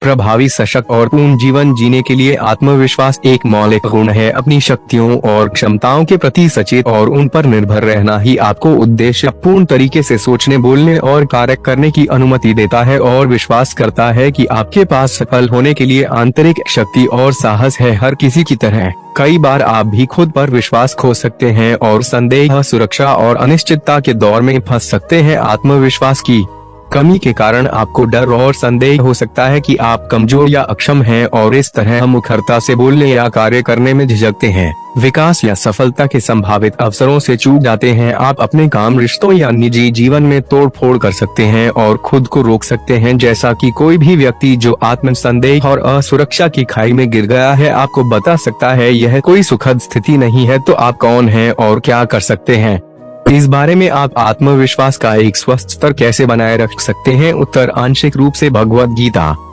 प्रभावी, सशक्त और पूर्ण जीवन जीने के लिए आत्मविश्वास एक मौलिक गुण है। अपनी शक्तियों और क्षमताओं के प्रति सचेत और उन पर निर्भर रहना ही आपको उद्देश्यपूर्ण तरीके से सोचने, बोलने और कार्य करने की अनुमति देता है और विश्वास करता है कि आपके पास सफल होने के लिए आंतरिक शक्ति और साहस है। हर किसी की तरह कई बार आप भी खुद पर विश्वास खो सकते हैं और संदेह, सुरक्षा और अनिश्चितता के दौर में फंस सकते हैं। आत्मविश्वास की कमी के कारण आपको डर और संदेह हो सकता है कि आप कमजोर या अक्षम हैं और इस तरह मुखरता से बोलने या कार्य करने में झिझकते हैं। विकास या सफलता के संभावित अवसरों से चूक जाते हैं। आप अपने काम, रिश्तों या निजी जीवन में तोड़फोड़ कर सकते हैं और खुद को रोक सकते हैं। जैसा कि कोई भी व्यक्ति जो आत्म संदेह और असुरक्षा की खाई में गिर गया है आपको बता सकता है यह कोई सुखद स्थिति नहीं है। तो आप कौन हैं और क्या कर सकते हैं? इस बारे में आप आत्मविश्वास का एक स्वस्थ स्तर कैसे बनाए रख सकते हैं? उत्तर आंशिक रूप से भगवद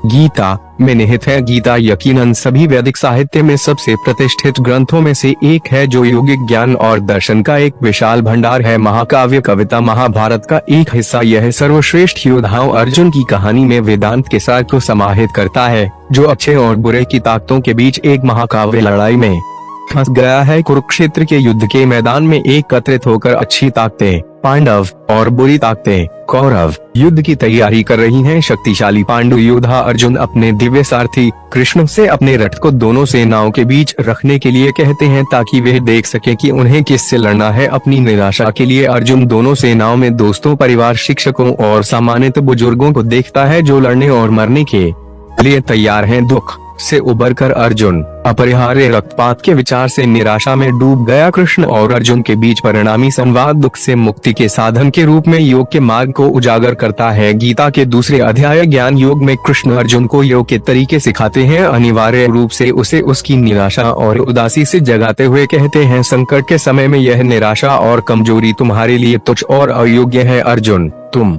गीता में निहित है। गीता यकीनन सभी वैदिक साहित्य में सबसे प्रतिष्ठित ग्रंथों में से एक है, जो यौगिक ज्ञान और दर्शन का एक विशाल भंडार है। महाकाव्य, कविता, महाभारत का एक हिस्सा, यह सर्वश्रेष्ठ योद्धाओं अर्जुन की कहानी में वेदांत के सार को समाहित करता है, जो अच्छे और बुरे की ताकतों के बीच एक महाकाव्य लड़ाई में फंस गया है। कुरुक्षेत्र के युद्ध के मैदान में एकत्रित होकर अच्छी ताकतें पांडव और बुरी ताकतें कौरव युद्ध की तैयारी कर रही हैं। शक्तिशाली पांडु योद्धा अर्जुन अपने दिव्य सारथी कृष्ण से अपने रथ को दोनों सेनाओं के बीच रखने के लिए कहते हैं, ताकि वे देख सके कि उन्हें किससे लड़ना है। अपनी निराशा के लिए अर्जुन दोनों सेनाओं में दोस्तों, परिवार, शिक्षकों और सामान्यतः बुजुर्गों को देखता है जो लड़ने और मरने के लिए तैयार हैं। दुख से उबरकर अर्जुन अपरिहार्य रक्तपात के विचार से निराशा में डूब गया। कृष्ण और अर्जुन के बीच परिणामी संवाद दुख से मुक्ति के साधन के रूप में योग के मार्ग को उजागर करता है। गीता के दूसरे अध्याय ज्ञान योग में कृष्ण अर्जुन को योग के तरीके सिखाते हैं, अनिवार्य रूप से उसे उसकी निराशा और उदासी से जगाते हुए कहते हैं, संकट के समय में यह निराशा और कमजोरी तुम्हारे लिए तुच्छ और अयोग्य है। अर्जुन, तुम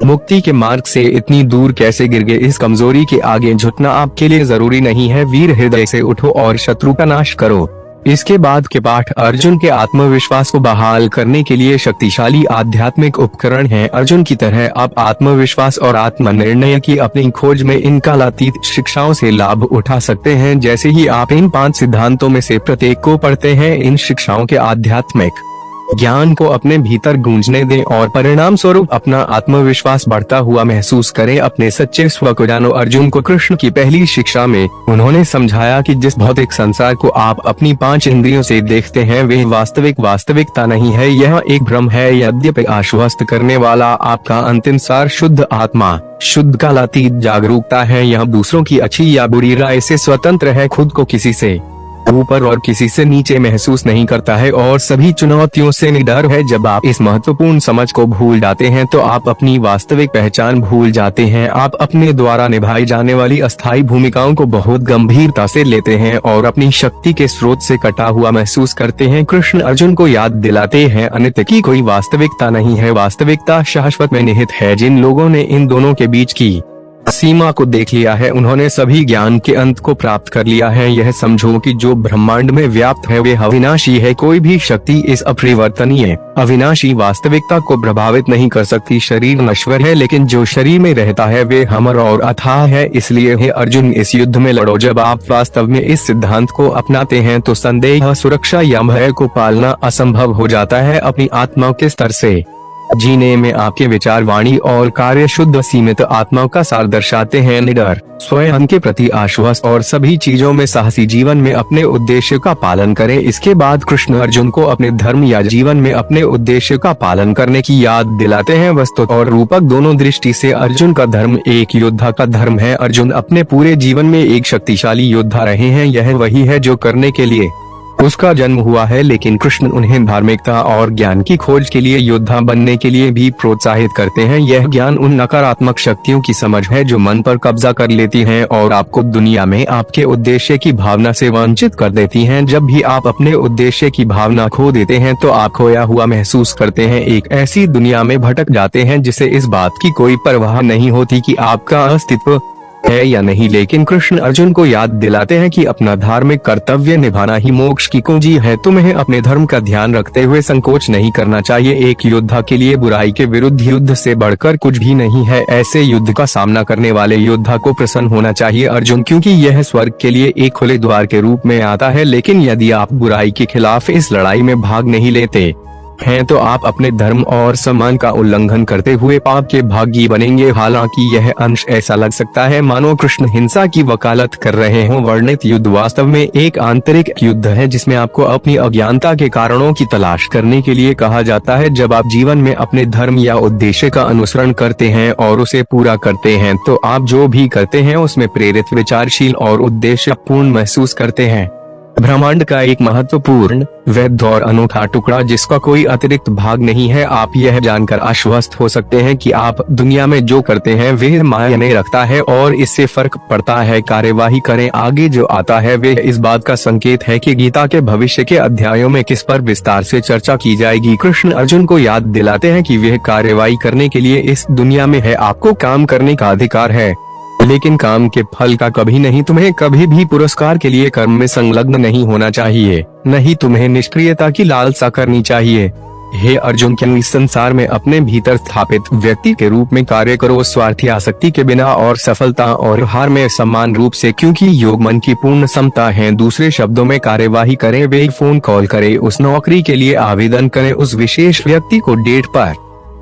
मुक्ति के मार्ग से इतनी दूर कैसे गिर गए? इस कमजोरी के आगे झुकना आपके लिए जरूरी नहीं है। वीर हृदय से उठो और शत्रु का नाश करो। इसके बाद के पाठ अर्जुन के आत्मविश्वास को बहाल करने के लिए शक्तिशाली आध्यात्मिक उपकरण हैं। अर्जुन की तरह आप आत्मविश्वास और आत्मनिर्णय की अपनी खोज में इन कालातीत शिक्षाओं से लाभ उठा सकते हैं। जैसे ही आप इन 5 सिद्धांतों में से प्रत्येक को पढ़ते हैं, इन शिक्षाओं के आध्यात्मिक ज्ञान को अपने भीतर गूंजने दें और परिणाम स्वरूप अपना आत्मविश्वास बढ़ता हुआ महसूस करें। अपने सच्चे स्व को जानो। अर्जुन को कृष्ण की पहली शिक्षा में उन्होंने समझाया कि जिस भौतिक संसार को आप अपनी 5 इंद्रियों से देखते हैं, वह वास्तविकता नहीं है। यह एक भ्रम है। यद्यपि आश्वस्त करने वाला आपका अंतिम सार शुद्ध आत्मा, शुद्ध कालातीत जागरूकता है। यह दूसरों की अच्छी या बुरी राय से स्वतंत्र है, खुद को किसी से ऊपर और किसी से नीचे महसूस नहीं करता है और सभी चुनौतियों से निडर है। जब आप इस महत्वपूर्ण समझ को भूल जाते हैं तो आप अपनी वास्तविक पहचान भूल जाते हैं। आप अपने द्वारा निभाई जाने वाली अस्थायी भूमिकाओं को बहुत गंभीरता से लेते हैं और अपनी शक्ति के स्रोत से कटा हुआ महसूस करते हैं। कृष्ण अर्जुन को याद दिलाते हैं, अनित्य की कोई वास्तविकता नहीं है, वास्तविकता शाश्वत में निहित है। जिन लोगों ने इन दोनों के बीच की सीमा को देख लिया है, उन्होंने सभी ज्ञान के अंत को प्राप्त कर लिया है। यह समझो कि जो ब्रह्मांड में व्याप्त है वे अविनाशी है। कोई भी शक्ति इस अपरिवर्तनीय अविनाशी वास्तविकता को प्रभावित नहीं कर सकती। शरीर नश्वर है, लेकिन जो शरीर में रहता है वे अमर और अथाह है। इसलिए हे अर्जुन, इस युद्ध में लड़ो। जब आप वास्तव में इस सिद्धांत को अपनाते हैं तो संदेह, सुरक्षा या भय को पालना असंभव हो जाता है। अपनी आत्मा के स्तर से जीने में आपके विचार, वाणी और कार्य शुद्ध सीमित आत्मा का सार दर्शाते हैं। निडर, स्वयं के प्रति आश्वस्त और सभी चीजों में साहसी जीवन में अपने उद्देश्य का पालन करें। इसके बाद कृष्ण अर्जुन को अपने धर्म या जीवन में अपने उद्देश्य का पालन करने की याद दिलाते हैं। वस्तु और रूपक दोनों दृष्टि से अर्जुन का धर्म एक योद्धा का धर्म है। अर्जुन अपने पूरे जीवन में एक शक्तिशाली योद्धा रहे हैं। यह वही है जो करने के लिए उसका जन्म हुआ है, लेकिन कृष्ण उन्हें धार्मिकता और ज्ञान की खोज के लिए योद्धा बनने के लिए भी प्रोत्साहित करते हैं। यह ज्ञान उन नकारात्मक शक्तियों की समझ है जो मन पर कब्जा कर लेती हैं और आपको दुनिया में आपके उद्देश्य की भावना से वंचित कर देती हैं। जब भी आप अपने उद्देश्य की भावना खो देते हैं तो आप खोया हुआ महसूस करते हैं, एक ऐसी दुनिया में भटक जाते हैं जिसे इस बात की कोई परवाह नहीं होती कि आपका अस्तित्व है या नहीं, लेकिन कृष्ण अर्जुन को याद दिलाते हैं कि अपना धार्मिक कर्तव्य निभाना ही मोक्ष की कुंजी है। तुम्हें अपने धर्म का ध्यान रखते हुए संकोच नहीं करना चाहिए। एक योद्धा के लिए बुराई के विरुद्ध युद्ध से बढ़कर कुछ भी नहीं है। ऐसे युद्ध का सामना करने वाले योद्धा को प्रसन्न होना चाहिए अर्जुन, क्योंकि यह स्वर्ग के लिए एक खुले द्वार के रूप में आता है। लेकिन यदि आप बुराई के खिलाफ इस लड़ाई में भाग नहीं लेते हैं तो आप अपने धर्म और सम्मान का उल्लंघन करते हुए पाप के भागी बनेंगे। हालांकि यह अंश ऐसा लग सकता है मानो कृष्ण हिंसा की वकालत कर रहे हों। वर्णित युद्ध वास्तव में एक आंतरिक युद्ध है जिसमें आपको अपनी अज्ञानता के कारणों की तलाश करने के लिए कहा जाता है। जब आप जीवन में अपने धर्म या उद्देश्य का अनुसरण करते हैं और उसे पूरा करते हैं तो आप जो भी करते हैं उसमें प्रेरित, विचारशील और उद्देश्यपूर्ण महसूस करते हैं। ब्रह्मांड का एक महत्वपूर्ण, वैध और अनूठा टुकड़ा जिसका कोई अतिरिक्त भाग नहीं है। आप यह जानकर आश्वस्त हो सकते हैं कि आप दुनिया में जो करते हैं वह मायने रखता है और इससे फर्क पड़ता है। कार्यवाही करें। आगे जो आता है वह इस बात का संकेत है कि गीता के भविष्य के अध्यायों में किस पर विस्तार से चर्चा की जाएगी। कृष्ण अर्जुन को याद दिलाते हैं कि वह कार्यवाही करने के लिए इस दुनिया में है। आपको काम करने का अधिकार है, लेकिन काम के फल का कभी नहीं। तुम्हें कभी भी पुरस्कार के लिए कर्म में संलग्न नहीं होना चाहिए, नहीं तुम्हें निष्क्रियता की लालसा करनी चाहिए। हे अर्जुन, क्यों इस संसार में अपने भीतर स्थापित व्यक्ति के रूप में कार्य करो, स्वार्थी आसक्ति के बिना और सफलता और हार में समान रूप से, क्योंकि योग मन की पूर्ण समता है। दूसरे शब्दों में कार्यवाही करें, वे फोन कॉल करें, उस नौकरी के लिए आवेदन करें, उस विशेष व्यक्ति को डेट पर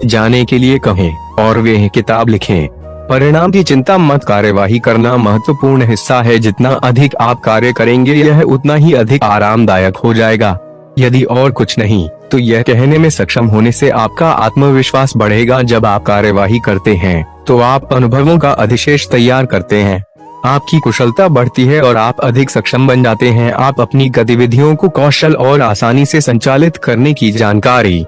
जाने के लिए कहें और वे किताब लिखें। परिणाम की चिंता मत। कार्यवाही करना महत्वपूर्ण हिस्सा है। जितना अधिक आप कार्य करेंगे यह उतना ही अधिक आरामदायक हो जाएगा। यदि और कुछ नहीं तो यह कहने में सक्षम होने से आपका आत्मविश्वास बढ़ेगा। जब आप कार्यवाही करते हैं तो आप अनुभवों का अधिशेष तैयार करते हैं, आपकी कुशलता बढ़ती है और आप अधिक सक्षम बन जाते हैं। आप अपनी गतिविधियों को कौशल और आसानी से संचालित करने की जानकारी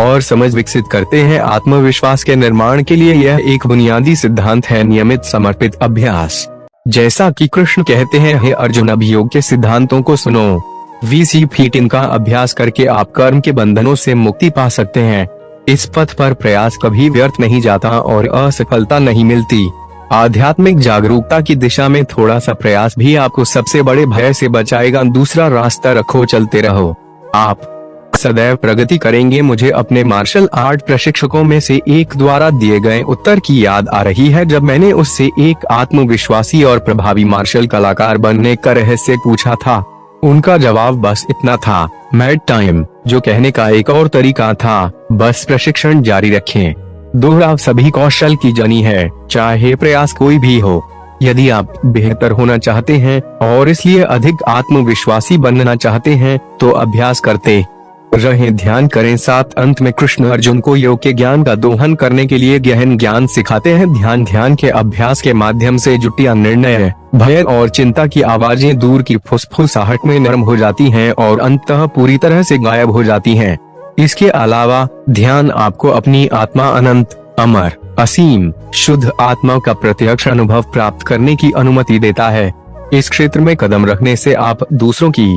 और समझ विकसित करते हैं। आत्मविश्वास के निर्माण के लिए यह एक बुनियादी सिद्धांत है, नियमित समर्पित अभ्यास। जैसा कि कृष्ण कहते हैं, हे अर्जुन, अभियोग के सिद्धांतों को सुनो। VC फीट इनका अभ्यास करके आप कर्म के बंधनों से मुक्ति पा सकते हैं। इस पथ पर प्रयास कभी व्यर्थ नहीं जाता और असफलता नहीं मिलती। आध्यात्मिक जागरूकता की दिशा में थोड़ा सा प्रयास भी आपको सबसे बड़े भय से बचाएगा। दूसरा रास्ता रखो, चलते रहो, आप सदैव प्रगति करेंगे। मुझे अपने मार्शल आर्ट प्रशिक्षकों में से एक द्वारा दिए गए उत्तर की याद आ रही है जब मैंने उससे एक आत्मविश्वासी और प्रभावी मार्शल कलाकार बनने का रहस्य पूछा था। उनका जवाब बस इतना था, मैड टाइम। जो कहने का एक और तरीका था, बस प्रशिक्षण जारी रखें। दोहराव सभी कौशल की जनी है, चाहे प्रयास कोई भी हो। यदि आप बेहतर होना चाहते हैं और इसलिए अधिक आत्मविश्वासी बनना चाहते हैं तो अभ्यास करते रहें, ध्यान करें। साथ अंत में कृष्ण अर्जुन को योग के ज्ञान का दोहन करने के लिए गहन ज्ञान सिखाते हैं। ध्यान के अभ्यास के माध्यम से जुटिया निर्णय, भय और चिंता की आवाजें दूर की फुसफुसाहट में नरम हो जाती हैं और अंततः पूरी तरह से गायब हो जाती हैं। इसके अलावा ध्यान आपको अपनी आत्मा अनंत, अमर, असीम, शुद्ध आत्मा का प्रत्यक्ष अनुभव प्राप्त करने की अनुमति देता है। इस क्षेत्र में कदम रखने से आप दूसरों की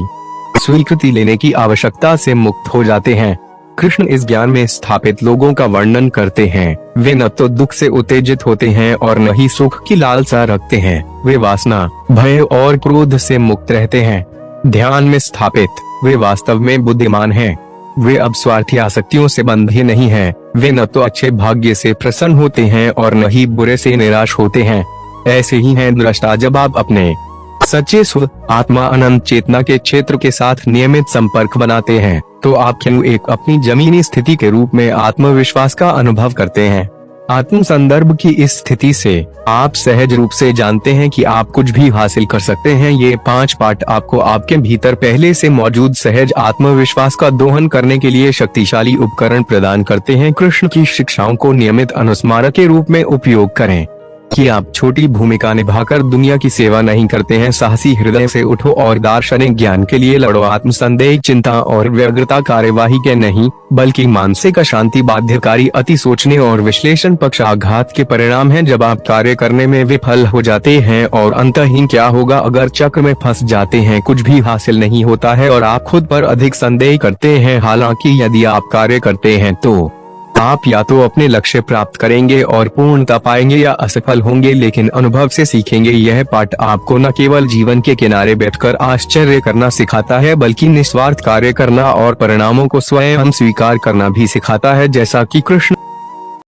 स्वीकृति लेने की आवश्यकता से मुक्त हो जाते हैं। कृष्ण इस ज्ञान में स्थापित लोगों का वर्णन करते हैं। वे न तो दुख से उत्तेजित होते हैं और न ही सुख की लालसा रखते हैं। वे वासना, भय और क्रोध से मुक्त रहते हैं। ध्यान में स्थापित वे वास्तव में बुद्धिमान हैं। वे अब स्वार्थी आसक्तियों से बंधे नहीं हैं। वे न तो अच्छे भाग्य से प्रसन्न होते हैं और न ही बुरे से निराश होते हैं। ऐसे ही हैं दृष्टा। जब आप अपने सच्चे स्व, आत्मा, अनंत चेतना के क्षेत्र के साथ नियमित संपर्क बनाते हैं तो आप क्यों एक अपनी जमीनी स्थिति के रूप में आत्मविश्वास का अनुभव करते हैं। आत्म संदर्भ की इस स्थिति से आप सहज रूप से जानते हैं कि आप कुछ भी हासिल कर सकते हैं। ये 5 पाठ आपको आपके भीतर पहले से मौजूद सहज आत्मविश्वास का दोहन करने के लिए शक्तिशाली उपकरण प्रदान करते हैं। कृष्ण की शिक्षाओं को नियमित अनुस्मारक के रूप में उपयोग करें कि आप छोटी भूमिका निभाकर दुनिया की सेवा नहीं करते हैं। साहसी हृदय से उठो और दार्शनिक ज्ञान के लिए लड़ो। आत्मसंदेह, चिंता और व्यग्रता कार्यवाही के नहीं बल्कि मानसिक अशांति, बाध्यकारी, अति सोचने और विश्लेषण पक्षाघात के परिणाम हैं। जब आप कार्य करने में विफल हो जाते हैं और अंतहीन क्या होगा अगर चक्र में फंस जाते हैं, कुछ भी हासिल नहीं होता है और आप खुद पर अधिक संदेह करते हैं। हालांकि यदि आप कार्य करते हैं तो आप या तो अपने लक्ष्य प्राप्त करेंगे और पूर्णता पाएंगे या असफल होंगे, लेकिन अनुभव से सीखेंगे। यह पाठ आपको न केवल जीवन के किनारे बैठकर आश्चर्य करना सिखाता है, बल्कि निस्वार्थ कार्य करना और परिणामों को स्वयं स्वीकार करना भी सिखाता है, जैसा कि कृष्ण